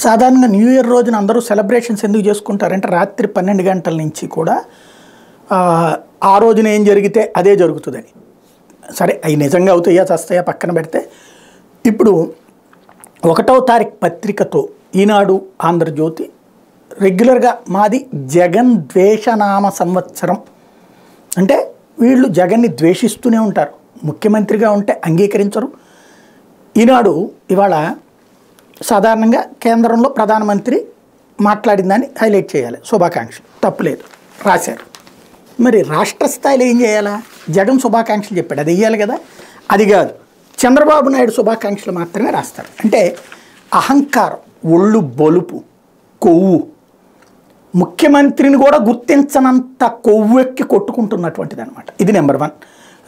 సాధారణంగా new year రోజున అందరూ సెలబ్రేషన్స్ ఎందుకు చేసుకుంటారంటే రాత్రి 12 గంటల నుంచి కూడా ఆ రోజున ఏం జరిగితే అదే జరుగుతుందని. సరే అవి నిజంగా అవుతాయా చస్తాయా పక్కన పెడితే, ఇప్పుడు 1వ తారీఖు పత్రికతో ఈనాడు ఆంధ్రజ్యోతి రెగ్యులర్గా మాది జగన్ ద్వేషనామ సంవత్సరం అంటే వీళ్ళు జగన్ని ద్వేషిస్తూనే ఉంటారు, ముఖ్యమంత్రిగా ఉంటే అంగీకరించరు. ఈనాడు ఇవాళ సాధారణంగా కేంద్రంలో ప్రధానమంత్రి మాట్లాడిందని హైలైట్ చేయాలి, శుభాకాంక్షలు తప్పులేదు రాశారు. మరి రాష్ట్ర స్థాయిలో ఏం చేయాలా? జగన్ శుభాకాంక్షలు చెప్పాడు, అది వెయ్యాలి కదా. అది కాదు, చంద్రబాబు నాయుడు శుభాకాంక్షలు మాత్రమే రాస్తారు. అంటే అహంకారం, ఒళ్ళు బొలుపు, కొవ్వు, ముఖ్యమంత్రిని కూడా గుర్తించనంత కొవ్వెక్కి కొట్టుకుంటున్నటువంటిది అనమాట. ఇది నెంబర్ 1.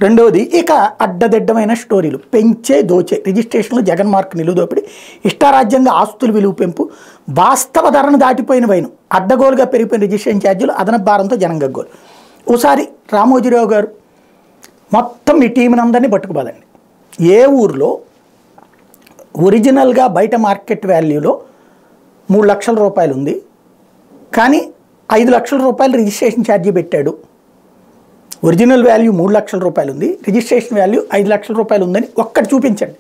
రెండవది ఇక అడ్డదిడ్డమైన స్టోరీలు, పెంచే దోచే, రిజిస్ట్రేషన్లు జగన్ మార్క్ నిలుదోపిడి, ఇష్టారాజ్యంగా ఆస్తుల విలువ పెంపు, వాస్తవ ధరను దాటిపోయిన వైను, అడ్డగోలుగా పెరిగిపోయిన రిజిస్ట్రేషన్ ఛార్జీలు, అదనపు భారంతో జనం గగ్గోలు. ఓసారి రామోజీరావు గారు మొత్తం మీ టీంని అందరినీ పట్టుకుపోదండి. ఏ ఊరిలో ఒరిజినల్గా బయట మార్కెట్ వాల్యూలో 3 లక్షల రూపాయలు ఉంది, కానీ 5 లక్షల రూపాయలు రిజిస్ట్రేషన్ ఛార్జీ పెట్టాడు. ఒరిజినల్ వాల్యూ 3 లక్షల రూపాయలు ఉంది, రిజిస్ట్రేషన్ వాల్యూ 5 లక్షల రూపాయలు ఉందని ఒక్కటి చూపించండి,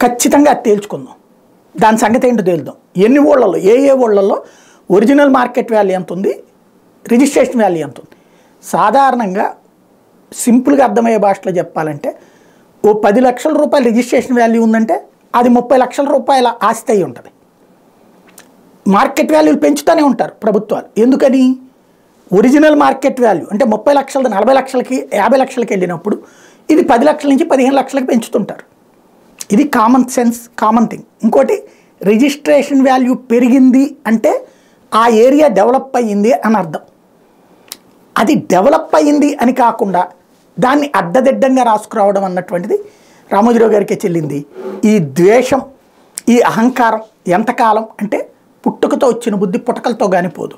ఖచ్చితంగా అది తేల్చుకుందాం. దాని సంగతి ఏంటో తేలుదాం. ఎన్ని ఊళ్ళల్లో, ఏ ఊళ్ళల్లో ఒరిజినల్ మార్కెట్ వాల్యూ ఎంత ఉంది, రిజిస్ట్రేషన్ వాల్యూ ఎంత ఉంది. సాధారణంగా సింపుల్గా అర్థమయ్యే భాషలో చెప్పాలంటే ఓ 10 లక్షల రూపాయల రిజిస్ట్రేషన్ వాల్యూ ఉందంటే అది 30 లక్షల రూపాయల ఆస్తి అయి ఉంటుంది. మార్కెట్ వాల్యూలు పెంచుతూనే ఉంటారు ప్రభుత్వాలు. ఎందుకని? ఒరిజినల్ మార్కెట్ వాల్యూ అంటే 30 లక్షలది 40 లక్షలకి 50 లక్షలకి వెళ్ళినప్పుడు ఇది 10 లక్షల నుంచి 15 లక్షలకి పెంచుతుంటారు. ఇది కామన్ సెన్స్, కామన్ థింగ్. ఇంకోటి, రిజిస్ట్రేషన్ వాల్యూ పెరిగింది అంటే ఆ ఏరియా డెవలప్ అయ్యింది అని అర్థం. అది డెవలప్ అయ్యింది అని కాకుండా దాన్ని అడ్డదిడ్డంగా రాసుకురావడం అన్నటువంటిది రామోజీరావు గారికే చెల్లింది. ఈ ద్వేషం, ఈ అహంకారం ఎంతకాలం అంటే పుట్టుకతో వచ్చిన బుద్ధి పుటకలతో కానీ పోదు.